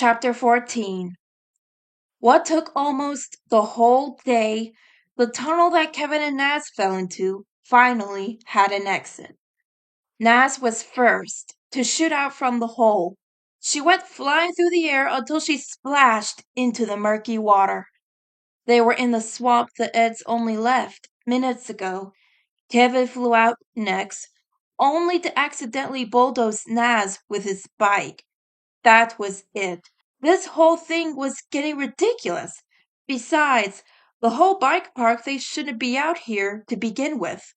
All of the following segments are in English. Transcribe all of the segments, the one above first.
Chapter 14. What took almost the whole day, the tunnel that Kevin and Naz fell into finally had an exit. Naz was first to shoot out from the hole. She went flying through the air until she splashed into the murky water. They were in the swamp the Eds only left minutes ago. Kevin flew out next, only to accidentally bulldoze Naz with his bike. That was it. This whole thing was getting ridiculous. Besides, the whole bike park they shouldn't be out here to begin with.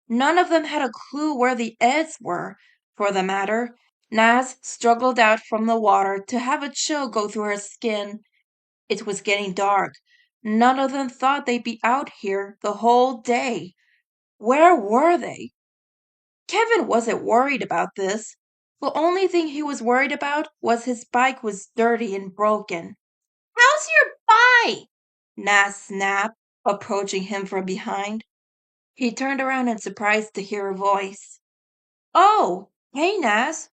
None of them had a clue where the Eds were, for the matter. Naz struggled out from the water to have a chill go through her skin. It was getting dark. None of them thought they'd be out here the whole day. Where were they? Kevin wasn't worried about this. The only thing he was worried about was his bike was dirty and broken. How's your bike? Naz snapped, approaching him from behind. He turned around in surprise to hear a voice. Oh, hey, Naz.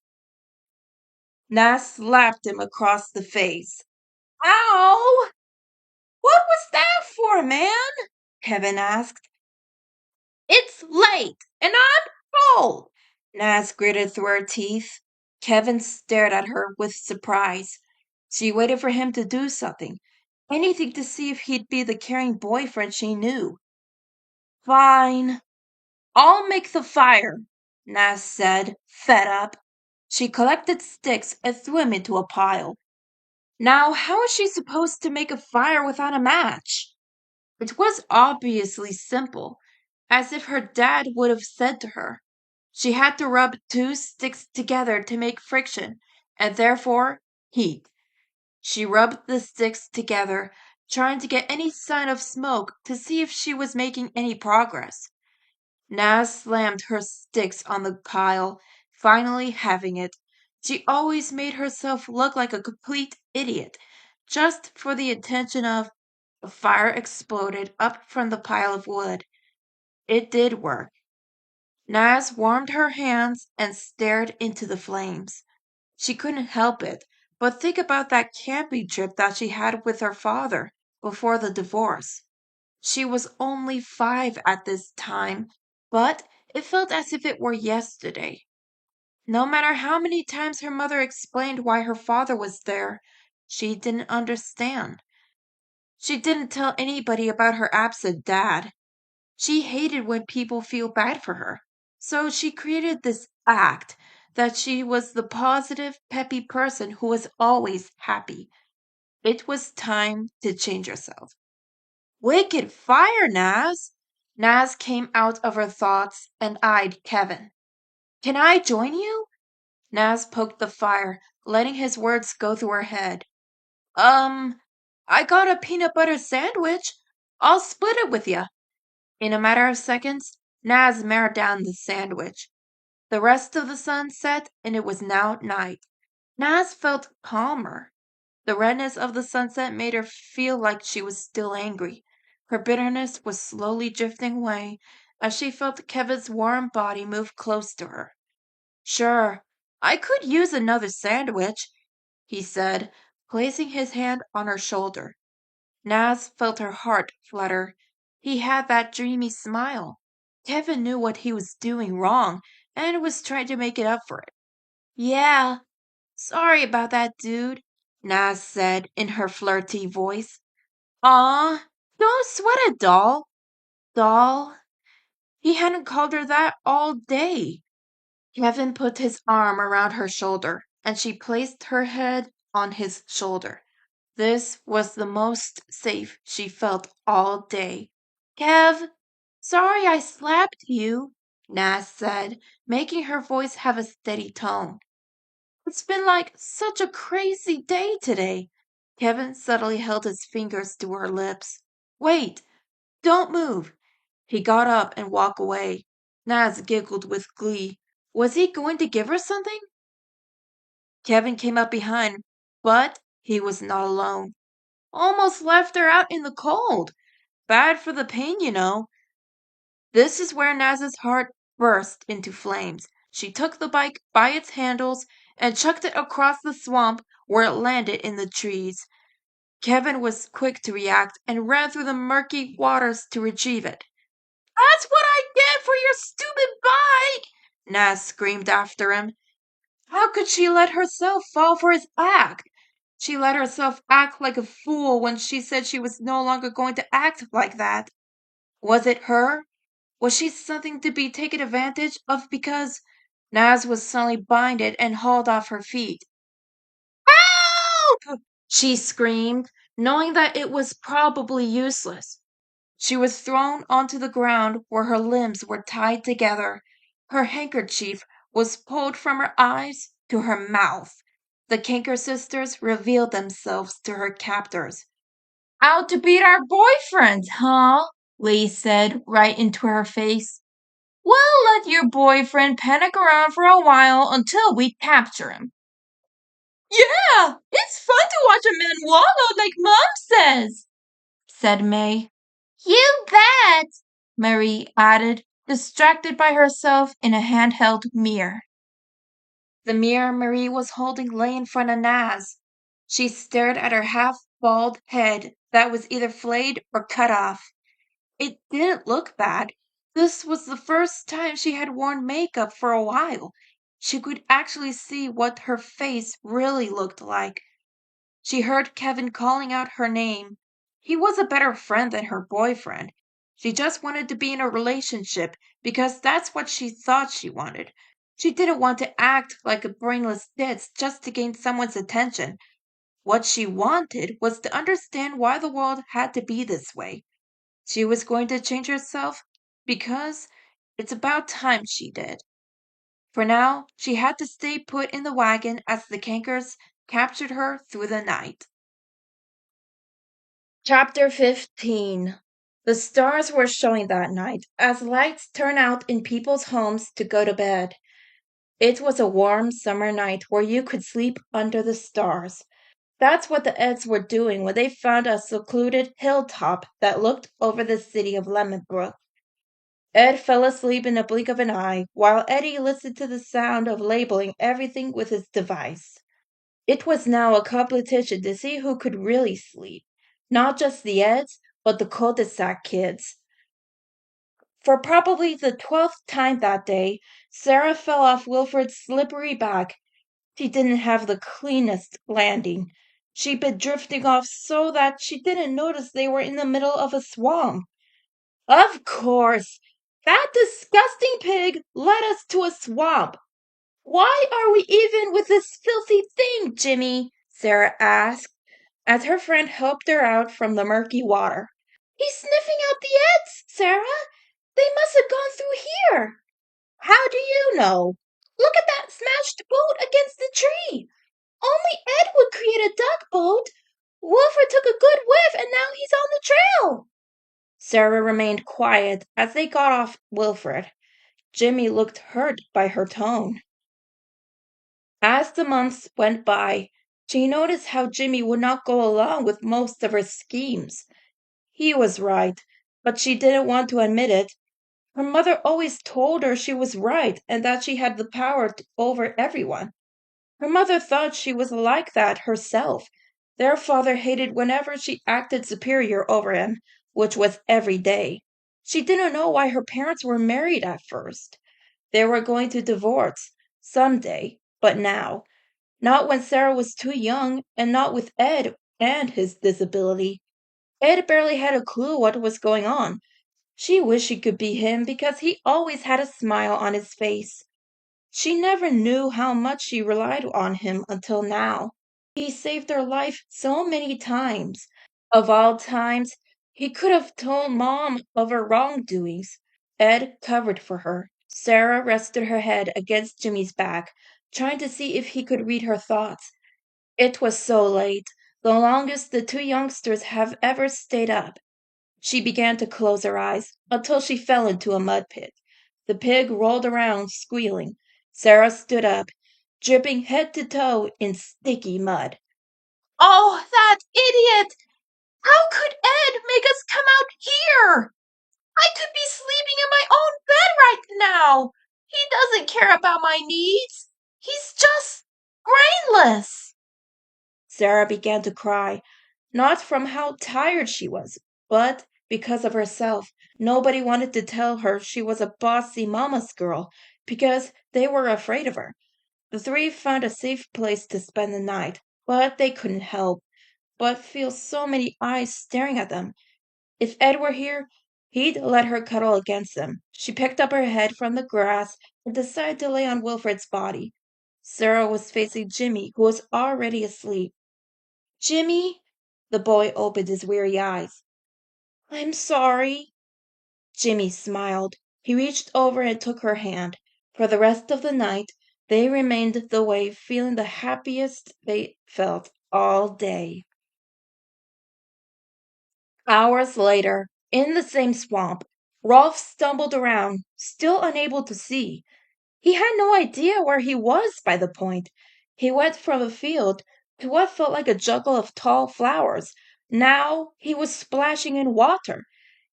Naz slapped him across the face. Ow! What was that for, man? Kevin asked. It's late, and I'm cold. Naz gritted through her teeth. Kevin stared at her with surprise. She waited for him to do something, anything to see if he'd be the caring boyfriend she knew. Fine. I'll make the fire, Naz said, fed up. She collected sticks and threw them into a pile. Now, how is she supposed to make a fire without a match? It was obviously simple, as if her dad would have said to her. She had to rub two sticks together to make friction, and therefore heat. She rubbed the sticks together, trying to get any sign of smoke to see if she was making any progress. Naz slammed her sticks on the pile, finally having it. She always made herself look like a complete idiot, just for the attention of. A fire exploded up from the pile of wood. It did work. Naz warmed her hands and stared into the flames. She couldn't help it but think about that camping trip that she had with her father before the divorce. She was only 5 at this time, but it felt as if it were yesterday. No matter how many times her mother explained why her father was there, she didn't understand. She didn't tell anybody about her absent dad. She hated when people feel bad for her. So she created this act that she was the positive, peppy person who was always happy. It was time to change herself. Wicked fire, Naz! Naz came out of her thoughts and eyed Kevin. Can I join you? Naz poked the fire, letting his words go through her head. I got a peanut butter sandwich. I'll split it with you. In a matter of seconds, Naz marred down the sandwich. The rest of the sun set, and it was now night. Naz felt calmer. The redness of the sunset made her feel like she was still angry. Her bitterness was slowly drifting away as she felt Kevin's warm body move close to her. Sure, I could use another sandwich, he said, placing his hand on her shoulder. Naz felt her heart flutter. He had that dreamy smile. Kevin knew what he was doing wrong and was trying to make it up for it. Yeah, sorry about that, dude, Naz said in her flirty voice. Aw, don't sweat it, doll. Doll? He hadn't called her that all day. Kevin put his arm around her shoulder, and she placed her head on his shoulder. This was the most safe she felt all day. Kev, sorry I slapped you, Naz said, making her voice have a steady tone. It's been like such a crazy day today. Kevin suddenly held his fingers to her lips. Wait, don't move. He got up and walked away. Naz giggled with glee. Was he going to give her something? Kevin came up behind, but he was not alone. Almost left her out in the cold. Bad for the pain, you know. This is where Naz's heart burst into flames. She took the bike by its handles and chucked it across the swamp where it landed in the trees. Kevin was quick to react and ran through the murky waters to retrieve it. That's what I get for your stupid bike! Nas screamed after him. How could she let herself fall for his act? She let herself act like a fool when she said she was no longer going to act like that. Was it her? Was she something to be taken advantage of because Naz was suddenly binded and hauled off her feet? Help! She screamed, knowing that it was probably useless. She was thrown onto the ground where her limbs were tied together. Her handkerchief was pulled from her eyes to her mouth. The Kanker sisters revealed themselves to her captors. Out to beat our boyfriends, huh? Lee said right into her face. We'll let your boyfriend panic around for a while until we capture him. Yeah, it's fun to watch a man wallow like Mom says, said May. You bet, Marie added, distracted by herself in a handheld mirror. The mirror Marie was holding lay in front of Naz. She stared at her half-bald head that was either flayed or cut off. It didn't look bad. This was the first time she had worn makeup for a while. She could actually see what her face really looked like. She heard Kevin calling out her name. He was a better friend than her boyfriend. She just wanted to be in a relationship because that's what she thought she wanted. She didn't want to act like a brainless ditz just to gain someone's attention. What she wanted was to understand why the world had to be this way. She was going to change herself because it's about time she did. For now, she had to stay put in the wagon as the Kankers captured her through the night. Chapter 15. The stars were showing that night as lights turned out in people's homes to go to bed. It was a warm summer night where you could sleep under the stars. That's what the Eds were doing when they found a secluded hilltop that looked over the city of Lemonbrook. Ed fell asleep in a blink of an eye, while Eddy listened to the sound of labeling everything with his device. It was now a competition to see who could really sleep. Not just the Eds, but the cul-de-sac kids. For probably the 12th time that day, Sarah fell off Wilfred's slippery back. She didn't have the cleanest landing. She'd been drifting off so that she didn't notice they were in the middle of a swamp. Of course! That disgusting pig led us to a swamp. Why are we even with this filthy thing, Jimmy? Sarah asked, as her friend helped her out from the murky water. He's sniffing out the Eds, Sarah. They must have gone through here. How do you know? Look at that smashed boat against the tree. Only Ed would create a duck boat. Wilfred took a good whiff and now he's on the trail. Sarah remained quiet as they got off Wilfred. Jimmy looked hurt by her tone. As the months went by, she noticed how Jimmy would not go along with most of her schemes. He was right, but she didn't want to admit it. Her mother always told her she was right and that she had the power over everyone. Her mother thought she was like that herself. Their father hated whenever she acted superior over him, which was every day. She didn't know why her parents were married at first. They were going to divorce someday, but now. Not when Sarah was too young, and not with Ed and his disability. Ed barely had a clue what was going on. She wished she could be him because he always had a smile on his face. She never knew how much she relied on him until now. He saved her life so many times. Of all times, he could have told Mom of her wrongdoings. Ed covered for her. Sarah rested her head against Jimmy's back, trying to see if he could read her thoughts. It was so late, the longest the two youngsters have ever stayed up. She began to close her eyes until she fell into a mud pit. The pig rolled around, squealing. Sarah stood up, dripping head to toe in sticky mud. Oh, that idiot! How could Ed make us come out here? I could be sleeping in my own bed right now. He doesn't care about my needs. He's just brainless. Sarah began to cry, not from how tired she was, but because of herself. Nobody wanted to tell her she was a bossy mama's girl because they were afraid of her. The three found a safe place to spend the night, but they couldn't help but feel so many eyes staring at them. If Ed were here, he'd let her cuddle against him. She picked up her head from the grass and decided to lay on Wilfred's body. Sarah was facing Jimmy, who was already asleep. Jimmy, the boy opened his weary eyes. I'm sorry. Jimmy smiled. He reached over and took her hand. For the rest of the night, they remained the way, feeling the happiest they felt all day. Hours later, in the same swamp, Rolf stumbled around, still unable to see. He had no idea where he was by the point. He went from a field to what felt like a jungle of tall flowers. Now he was splashing in water.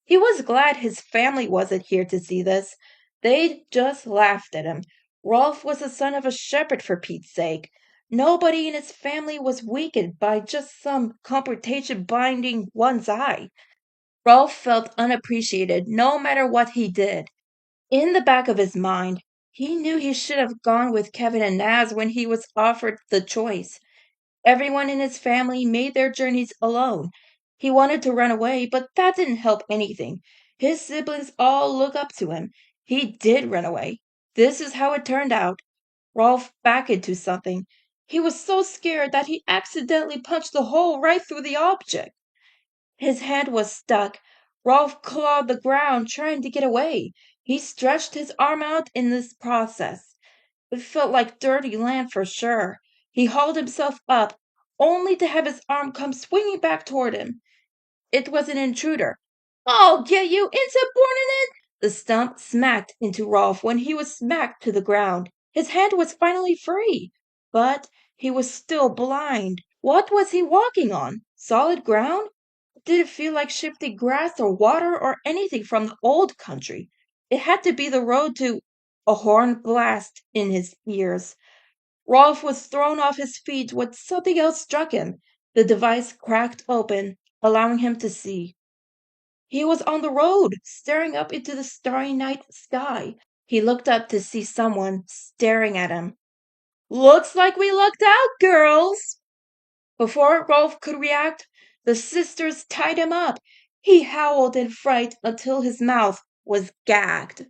He was glad his family wasn't here to see this. They'd just laughed at him. Rolf was the son of a shepherd, for Pete's sake. Nobody in his family was weakened by just some computation binding one's eye. Rolf felt unappreciated no matter what he did. In the back of his mind, he knew he should have gone with Kevin and Naz when he was offered the choice. Everyone in his family made their journeys alone. He wanted to run away, but that didn't help anything. His siblings all look up to him. He did run away. This is how it turned out. Rolf backed into something. He was so scared that he accidentally punched the hole right through the object. His head was stuck. Rolf clawed the ground, trying to get away. He stretched his arm out in this process. It felt like dirty land for sure. He hauled himself up, only to have his arm come swinging back toward him. It was an intruder. I'll get you, insubordinate! The stump smacked into Rolf when he was smacked to the ground. His hand was finally free, but he was still blind. What was he walking on? Solid ground? Did it feel like shifty grass or water or anything from the old country? It had to be the road to a horn blast in his ears. Rolf was thrown off his feet when something else struck him. The device cracked open, allowing him to see. He was on the road, staring up into the starry night sky. He looked up to see someone staring at him. Looks like we lucked out, girls! Before Rolf could react, the sisters tied him up. He howled in fright until his mouth was gagged.